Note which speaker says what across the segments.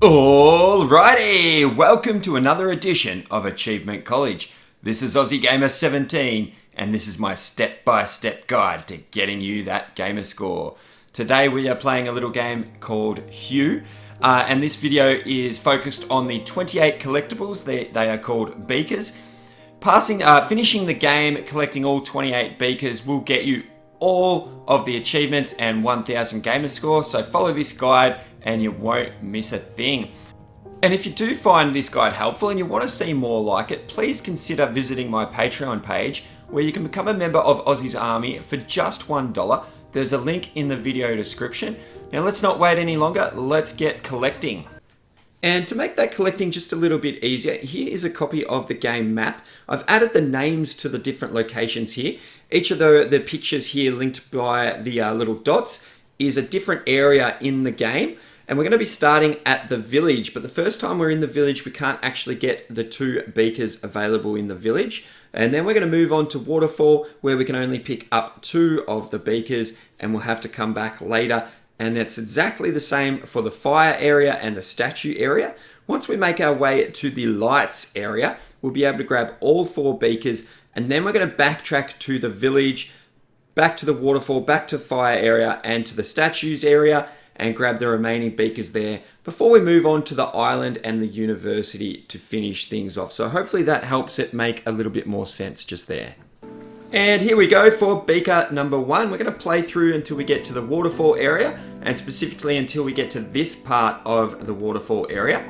Speaker 1: Alrighty, welcome to another edition of Achievement College. This is Aussie Gamer 17 and this is my step-by-step guide to getting you that gamer score. Today we are playing a little game called Hue and this video is focused on the 28 collectibles. They are called beakers. Finishing the game, collecting all 28 beakers will get you all of the achievements and 1000 gamer score, so follow this guide and you won't miss a thing. And if you do find this guide helpful and you want to see more like it, please consider visiting my Patreon page where you can become a member of Aussie's Army for just $1. There's a link in the video description. Now let's not wait any longer, let's get collecting. And to make that collecting just a little bit easier, here is a copy of the game map. I've added the names to the different locations here. Each of the pictures here linked by the little dots is a different area in the game. And we're going to be starting at the village, but the first time we're in the village, we can't actually get the 2 beakers available in the village. And then we're going to move on to Waterfall, where we can only pick up 2 of the beakers, and we'll have to come back later. And that's exactly the same for the fire area and the statue area. Once we make our way to the lights area, we'll be able to grab all 4 beakers, and then we're going to backtrack to the village, back to the waterfall, back to fire area, and to the statues area, and grab the remaining beakers there before we move on to the island and the university to finish things off. So hopefully that helps it make a little bit more sense just there. And here we go for beaker number 1. We're going to play through until we get to the waterfall area, and specifically until we get to this part of the waterfall area.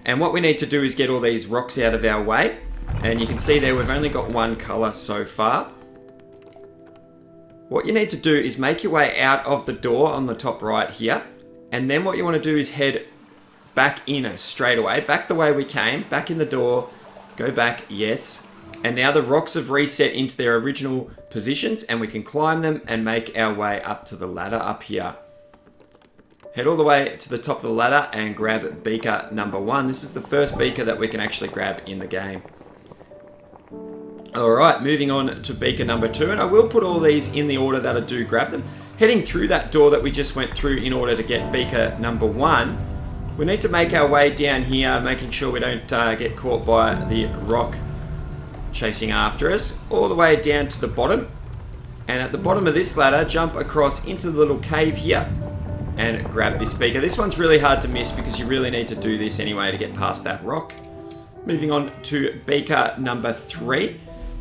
Speaker 1: And what we need to do is get all these rocks out of our way. And you can see there we've only got 1 color so far. What you need to do is make your way out of the door on the top right here. And then what you want to do is head back in straight away, back the way we came, back in the door, go back, yes. And now the rocks have reset into their original positions and we can climb them and make our way up to the ladder up here. Head all the way to the top of the ladder and grab beaker number 1. This is the first beaker that we can actually grab in the game. Alright, moving on to beaker number 2, and I will put all these in the order that I do grab them. Heading through that door that we just went through in order to get beaker number 1, we need to make our way down here, making sure we don't get caught by the rock chasing after us, all the way down to the bottom. And at the bottom of this ladder, jump across into the little cave here and grab this beaker. This one's really hard to miss because you really need to do this anyway to get past that rock. Moving on to beaker number 3.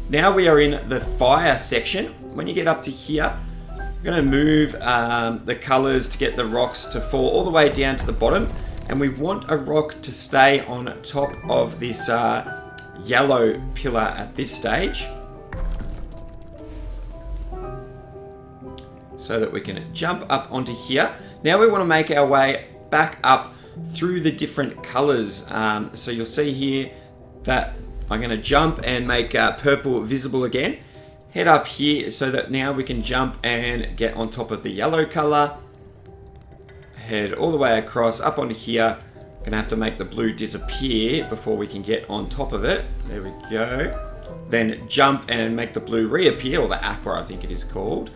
Speaker 1: Now we are in the fire section. When you get up to here, we're going to move the colors to get the rocks to fall all the way down to the bottom. And we want a rock to stay on top of this yellow pillar at this stage, so that we can jump up onto here. Now we want to make our way back up through the different colors. So you'll see here that I'm going to jump and make purple visible again. Head up here so that now we can jump and get on top of the yellow color. Head all the way across up onto here. Gonna have to make the blue disappear before we can get on top of it. There we go. Then jump and make the blue reappear, or the aqua I think it is called,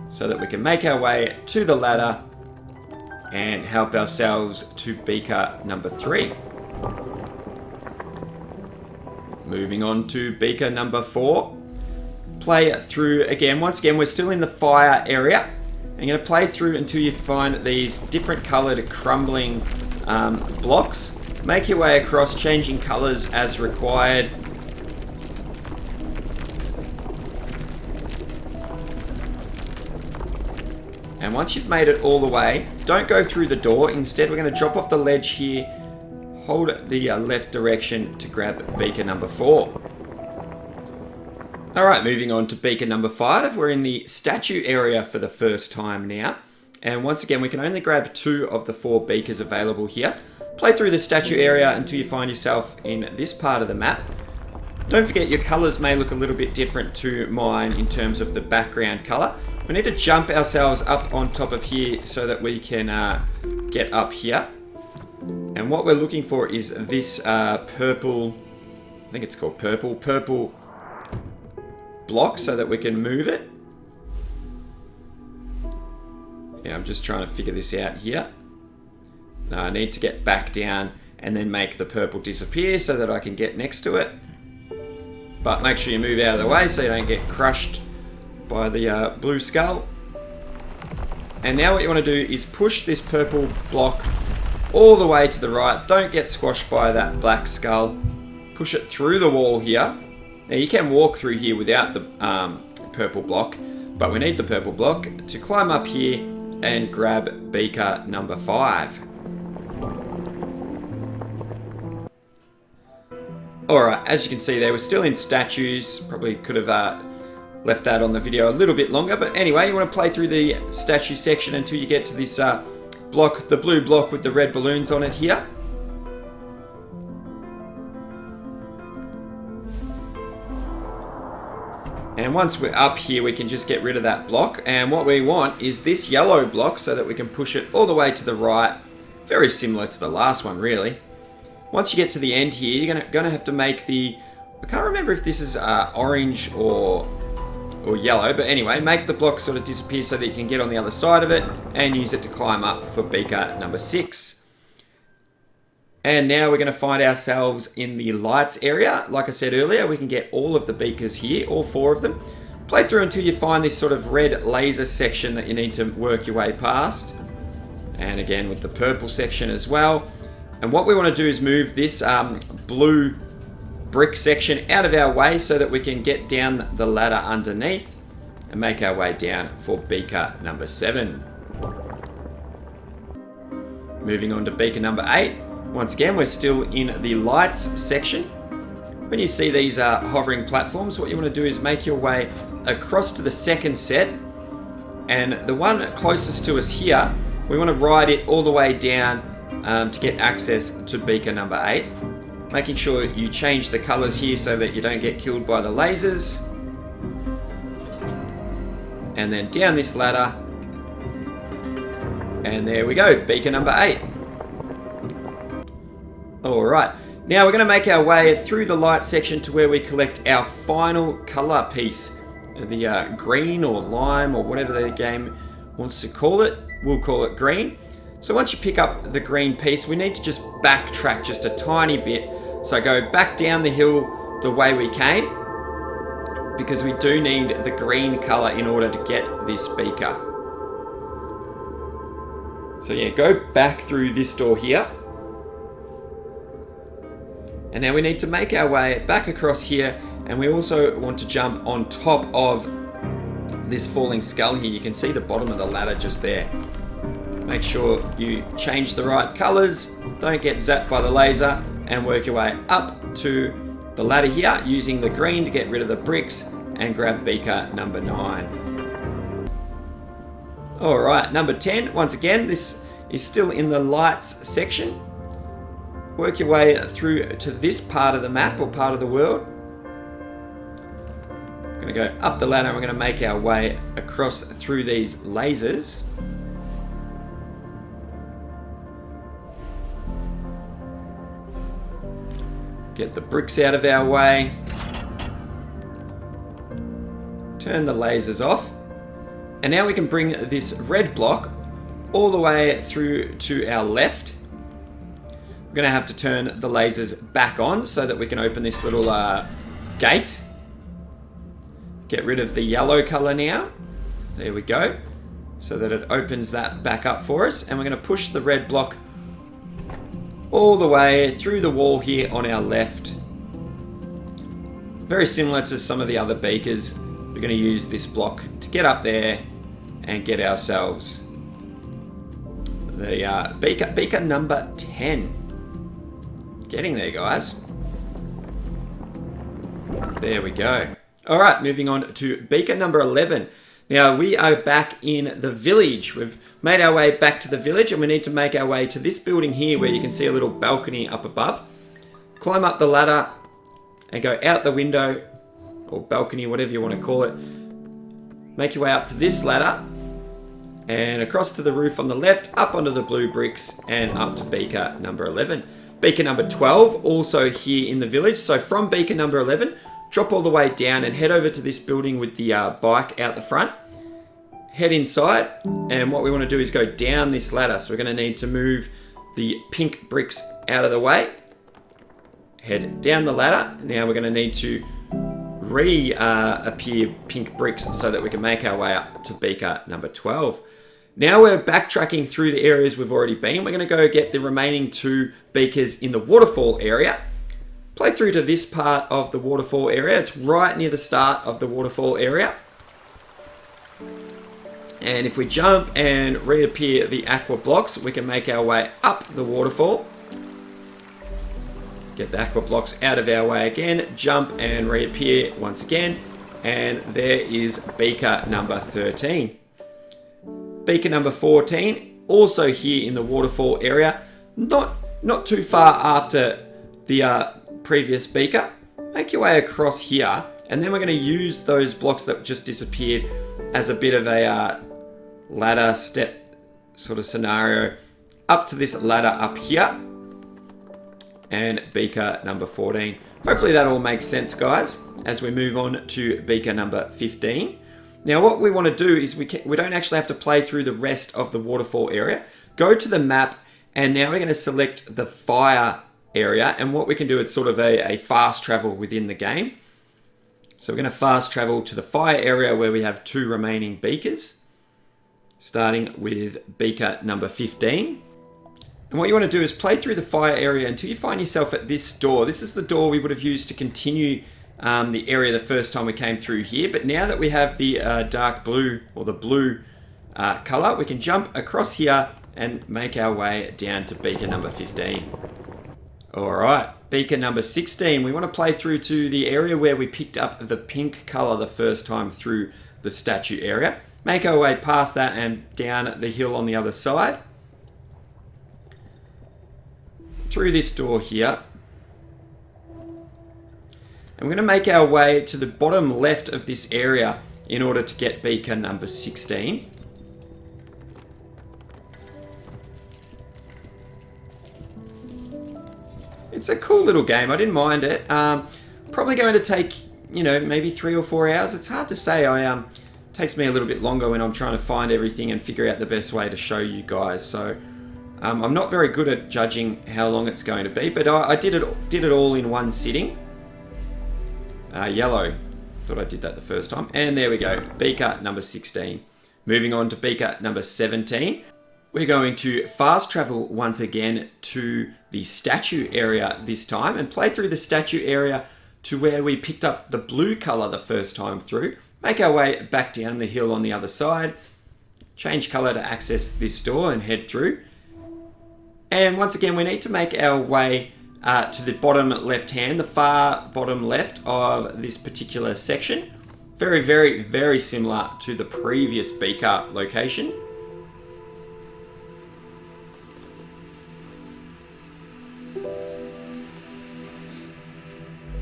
Speaker 1: so that we can make our way to the ladder and help ourselves to beaker number 3. Moving on to beaker number 4. Play through again. Once again, we're still in the fire area. I'm going to play through until you find these different colored crumbling blocks. Make your way across, changing colors as required. And once you've made it all the way, don't go through the door. Instead, we're going to drop off the ledge here. Hold the left direction to grab beaker number 4. Alright, moving on to beaker number 5. We're in the statue area for the first time now. And once again, we can only grab 2 of the 4 beakers available here. Play through the statue area until you find yourself in this part of the map. Don't forget your colors may look a little bit different to mine in terms of the background color. We need to jump ourselves up on top of here so that we can get up here. And what we're looking for is this purple, I think it's called purple block so that we can move it. Yeah, I'm just trying to figure this out here. Now I need to get back down and then make the purple disappear so that I can get next to it. But make sure you move out of the way so you don't get crushed by the blue skull. And now what you want to do is push this purple block all the way to the right. Don't get squashed by that black skull. Push it through the wall here. Now you can walk through here without the purple block, but we need the purple block to climb up here and grab beaker number 5. Alright, as you can see there, we're still in statues. Probably could have left that on the video a little bit longer, but anyway, you want to play through the statue section until you get to this block, the blue block with the red balloons on it here. And once we're up here, we can just get rid of that block. And what we want is this yellow block so that we can push it all the way to the right. Very similar to the last one, really. Once you get to the end here, you're gonna have to make the... I can't remember if this is orange or yellow, but anyway, make the block sort of disappear so that you can get on the other side of it and use it to climb up for beaker number 6. And now we're going to find ourselves in the lights area. Like I said earlier, we can get all of the beakers here, all 4 of them. Play through until you find this sort of red laser section that you need to work your way past. And again with the purple section as well. And what we want to do is move this blue brick section out of our way so that we can get down the ladder underneath and make our way down for beaker number 7. Moving on to beaker number 8. Once again, we're still in the lights section. When you see these hovering platforms, what you want to do is make your way across to the second set. And the one closest to us here, we want to ride it all the way down to get access to beaker number 8. Making sure you change the colors here so that you don't get killed by the lasers. And then down this ladder. And there we go, beaker number 8. Alright, now we're going to make our way through the light section to where we collect our final color piece. The green or lime or whatever the game wants to call it. We'll call it green. So once you pick up the green piece, we need to just backtrack just a tiny bit. So go back down the hill the way we came, because we do need the green color in order to get this beaker. So yeah, go back through this door here. And now we need to make our way back across here, and we also want to jump on top of this falling skull here. You can see the bottom of the ladder just there. Make sure you change the right colors, don't get zapped by the laser, and work your way up to the ladder here using the green to get rid of the bricks and grab beaker number 9. Alright, number 10. Once again, this is still in the lights section. Work your way through to this part of the map or part of the world. We're going to go up the ladder and we're going to make our way across through these lasers. Get the bricks out of our way. Turn the lasers off. And now we can bring this red block all the way through to our left. We're going to have to turn the lasers back on so that we can open this little gate. Get rid of the yellow color now. There we go. So that it opens that back up for us. And we're going to push the red block all the way through the wall here on our left. Very similar to some of the other beakers. We're going to use this block to get up there and get ourselves the beaker number 10. Getting there, guys. There we go. All right, moving on to beaker number 11. Now, we are back in the village. We've made our way back to the village, and we need to make our way to this building here where you can see a little balcony up above. Climb up the ladder and go out the window, or balcony, whatever you want to call it. Make your way up to this ladder and across to the roof on the left, up onto the blue bricks, and up to beaker number 11. Beaker number 12, also here in the village. So from beaker number 11, drop all the way down and head over to this building with the bike out the front. Head inside, and what we want to do is go down this ladder. So we're going to need to move the pink bricks out of the way. Head down the ladder. Now we're going to need to reappear pink bricks so that we can make our way up to beaker number 12. Now we're backtracking through the areas we've already been. We're going to go get the remaining 2 beakers in the waterfall area. Play through to this part of the waterfall area. It's right near the start of the waterfall area. And if we jump and reappear the aqua blocks, we can make our way up the waterfall. Get the aqua blocks out of our way again, jump and reappear once again. And there is beaker number 13. Beaker number 14, also here in the waterfall area, not too far after the previous beaker. Make your way across here, and then we're going to use those blocks that just disappeared as a bit of a ladder step sort of scenario up to this ladder up here, and beaker number 14. Hopefully that all makes sense, guys, as we move on to beaker number 15. Now what we want to do is we don't actually have to play through the rest of the waterfall area. Go to the map, and now we're going to select the fire area, and what we can do, it's sort of a fast travel within the game. So we're going to fast travel to the fire area where we have 2 remaining beakers, starting with beaker number 15. And what you want to do is play through the fire area until you find yourself at this door. This is the door we would have used to continue the area the first time we came through here, but now that we have the dark blue or the blue color, we can jump across here and make our way down to beaker number 15. Alright, beaker number 16, we want to play through to the area where we picked up the pink color the first time through the statue area. Make our way past that and down the hill on the other side. Through this door here. And we're going to make our way to the bottom left of this area in order to get beaker number 16. It's a cool little game. I didn't mind it. Probably going to take, maybe 3 or 4 hours. It's hard to say. It takes me a little bit longer when I'm trying to find everything and figure out the best way to show you guys. So I'm not very good at judging how long it's going to be, but I did it all in one sitting. Yellow. Thought I did that the first time. And there we go. Beaker number 16. Moving on to beaker number 17. We're going to fast travel once again to the statue area this time and play through the statue area to where we picked up the blue color the first time through. Make our way back down the hill on the other side. Change color to access this door and head through. And once again, we need to make our way to the bottom left hand, the far bottom left of this particular section. Very, very, very similar to the previous beaker location.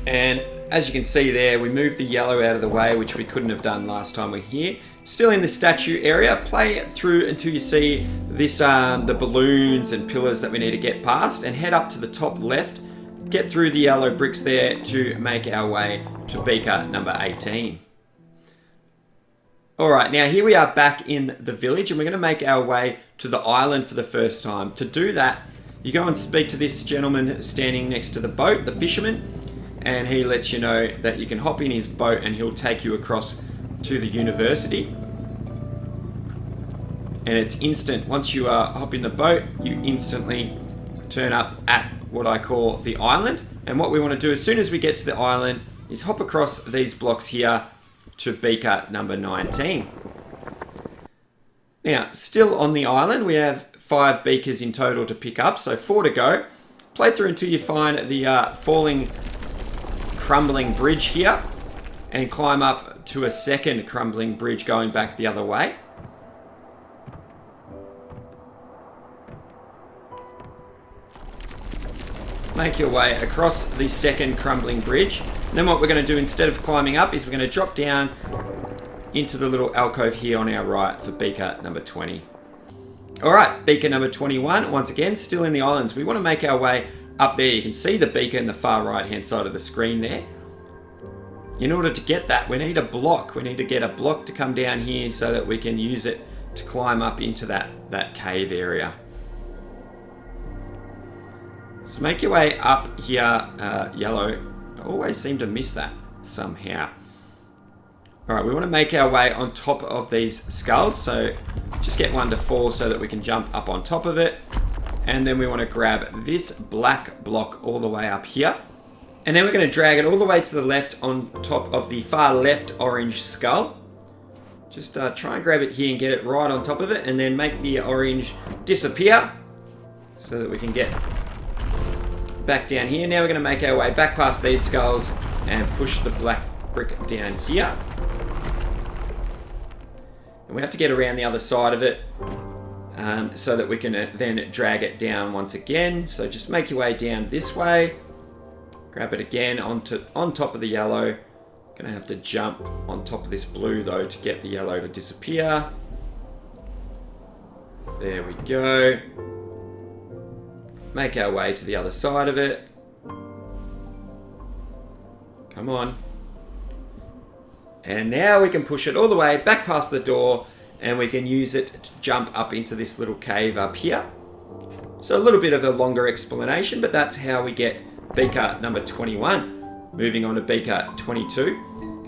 Speaker 1: And as you can see there, we moved the yellow out of the way, which we couldn't have done last time we were here. Still in the statue area, play through until you see this, the balloons and pillars that we need to get past, and head up to the top left, get through the yellow bricks there to make our way to beaker number 18. All right, now here we are back in the village, and we're going to make our way to the island for the first time. To do that, you go and speak to this gentleman standing next to the boat, the fisherman, and he lets you know that you can hop in his boat and he'll take you across to the university. And it's instant. Once you hop in the boat, you instantly turn up at what I call the island. And what we want to do as soon as we get to the island is hop across these blocks here to beaker number 19. Now, still on the island, we have 5 beakers in total to pick up, so 4 to go. Play through until you find the falling, crumbling bridge here, and climb up to a second crumbling bridge going back the other way. Make your way across the second crumbling bridge. And then what we're going to do instead of climbing up is we're going to drop down into the little alcove here on our right for beaker number 20. Alright, beaker number 21, once again, still in the islands. We want to make our way up there. You can see the beaker in the far right hand side of the screen there. In order to get that, we need a block. We need to get a block to come down here so that we can use it to climb up into that cave area. So make your way up here, yellow. I always seem to miss that somehow. All right, we want to make our way on top of these skulls. So just get 1 to 4 so that we can jump up on top of it. And then we want to grab this black block all the way up here. And then we're going to drag it all the way to the left on top of the far left orange skull. Just try and grab it here and get it right on top of it, and then make the orange disappear so that we can get back down here. Now we're going to make our way back past these skulls and push the black brick down here. And we have to get around the other side of it so that we can then drag it down once again. So just make your way down this way. Grab it again on top of the yellow. Gonna have to jump on top of this blue though to get the yellow to disappear. There we go. Make our way to the other side of it. Come on. And now we can push it all the way back past the door, and we can use it to jump up into this little cave up here. So a little bit of a longer explanation, but that's how we get beaker number 21. Moving on to beaker 22.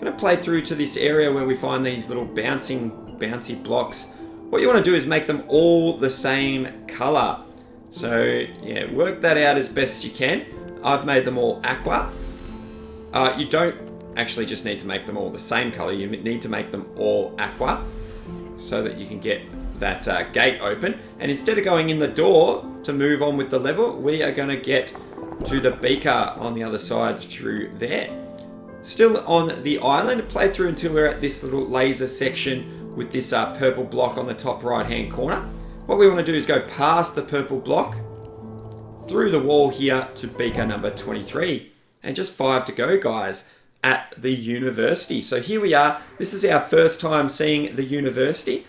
Speaker 1: Going to play through to this area where we find these little bouncy blocks. What you want to do is make them all the same color. So yeah, work that out as best you can. I've made them all aqua. You don't actually just need to make them all the same color. You need to make them all aqua so that you can get that gate open. And instead of going in the door to move on with the level, we are going to get to the beaker on the other side through there. Still on the island, play through until we're at this little laser section with this purple block on the top right hand corner. What we want to do is go past the purple block through the wall here to beaker number 23, and just 5 to go, guys, at the university. So here we are. This is our first time seeing the university,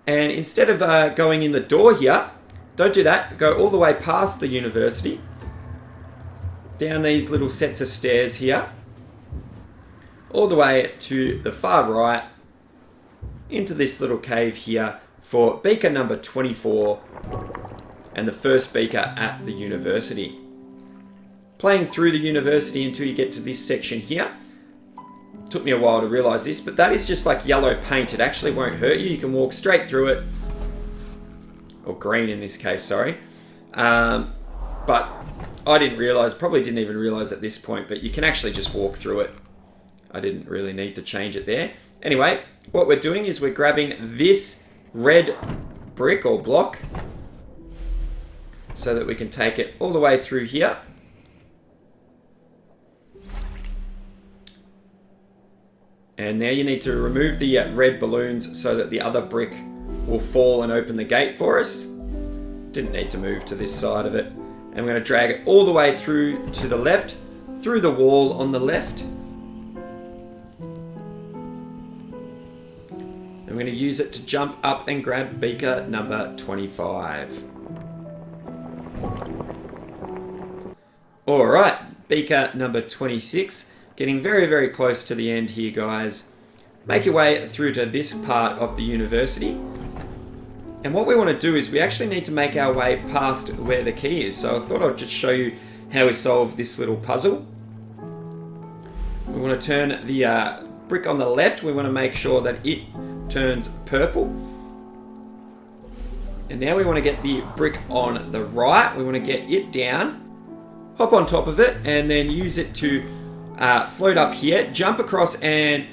Speaker 1: and instead of going in the door here, don't do that. Go all the way past the university, down these little sets of stairs here, all the way to the far right, into this little cave here for beaker number 24 and the first beaker at the university. Playing through the university until you get to this section here. Took me a while to realize this, but that is just like yellow paint. It actually won't hurt you. You can walk straight through it, or green in this case, sorry. But I didn't realize, probably didn't even realize at this point, but you can actually just walk through it. I didn't really need to change it there. Anyway, what we're doing is we're grabbing this red brick or block so that we can take it all the way through here. And now you need to remove the red balloons so that the other brick will fall and open the gate for us. Didn't need to move to this side of it. And we're going to drag it all the way through to the left, through the wall on the left. And we're going to use it to jump up and grab beaker number 25. Alright, beaker number 26. Getting very, very close to the end here, guys. Make your way through to this part of the university. And what we want to do is we actually need to make our way past where the key is. So I thought I'd just show you how we solve this little puzzle. We want to turn the brick on the left. We want to make sure that it turns purple. And now we want to get the brick on the right. We want to get it down, hop on top of it, and then use it to float up here, jump across and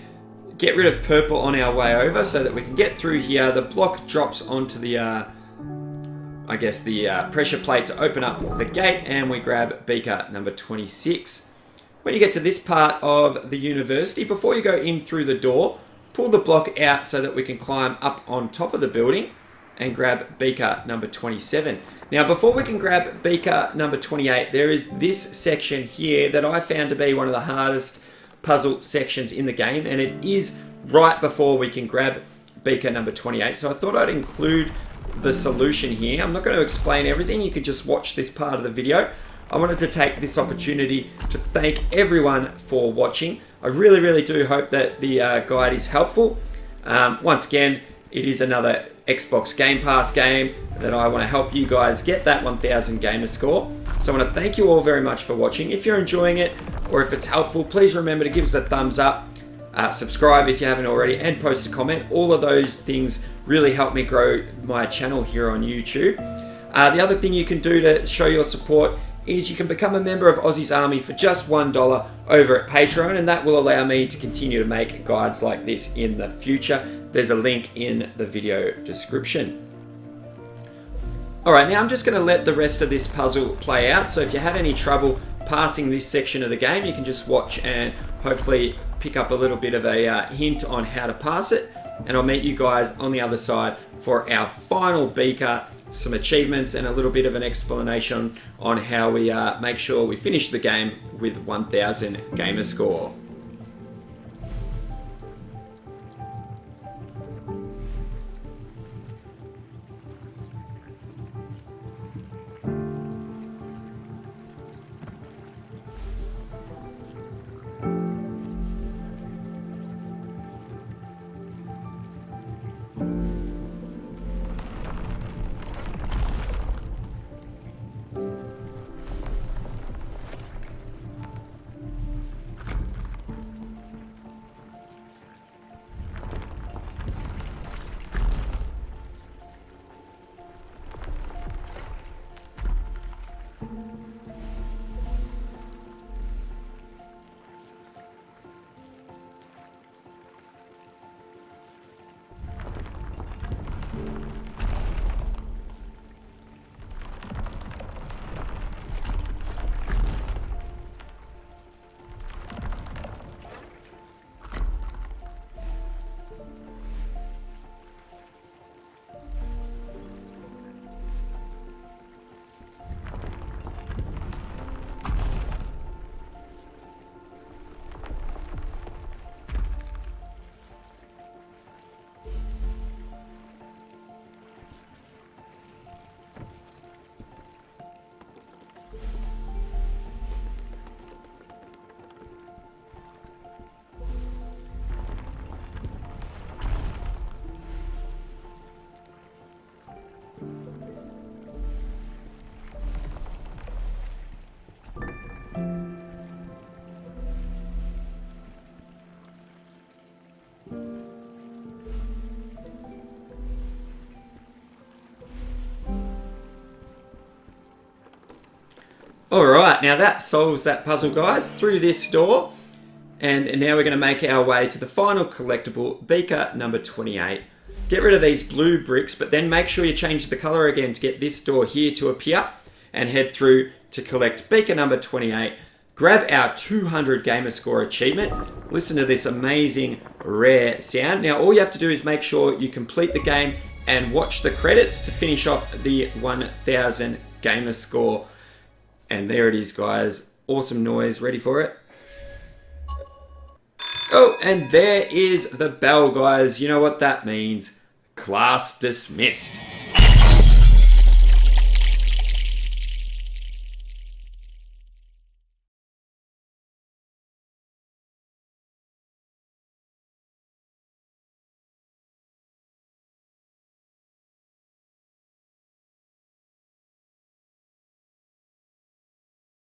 Speaker 1: get rid of purple on our way over so that we can get through here. The block drops onto the, I guess the pressure plate to open up the gate, and we grab beaker number 26. When you get to this part of the university, before you go in through the door, pull the block out so that we can climb up on top of the building and grab beaker number 27. Now, before we can grab beaker number 28, there is this section here that I found to be one of the hardest puzzle sections in the game, and it is right before we can grab beaker number 28. So I thought I'd include the solution here. I'm not going to explain everything. You can just watch this part of the video. I wanted to take this opportunity to thank everyone for watching. I really, really do hope that the guide is helpful. Once again, it is another Xbox Game Pass game that I want to help you guys get that 1000 gamer score. So I want to thank you all very much for watching. If you're enjoying it or if it's helpful, please remember to give us a thumbs up, subscribe if you haven't already, and post a comment. All of those things really help me grow my channel here on YouTube. The other thing you can do to show your support is you can become a member of Aussie's Army for just $1 over at Patreon, and that will allow me to continue to make guides like this in the future. There's a link in the video description. Alright, now I'm just going to let the rest of this puzzle play out, so if you had any trouble passing this section of the game, you can just watch and hopefully pick up a little bit of a hint on how to pass it, and I'll meet you guys on the other side for our final beaker, some achievements, and a little bit of an explanation on how we make sure we finish the game with 1000 gamer score. Alright, now that solves that puzzle, guys, through this door. And now we're going to make our way to the final collectible, beaker number 28. Get rid of these blue bricks, but then make sure you change the color again to get this door here to appear, and head through to collect beaker number 28. Grab our 200 gamer score achievement. Listen to this amazing rare sound. Now all you have to do is make sure you complete the game and watch the credits to finish off the 1000 gamer score. And there it is, guys. Awesome noise. Ready for it? Oh, and there is the bell, guys. You know what that means. Class dismissed.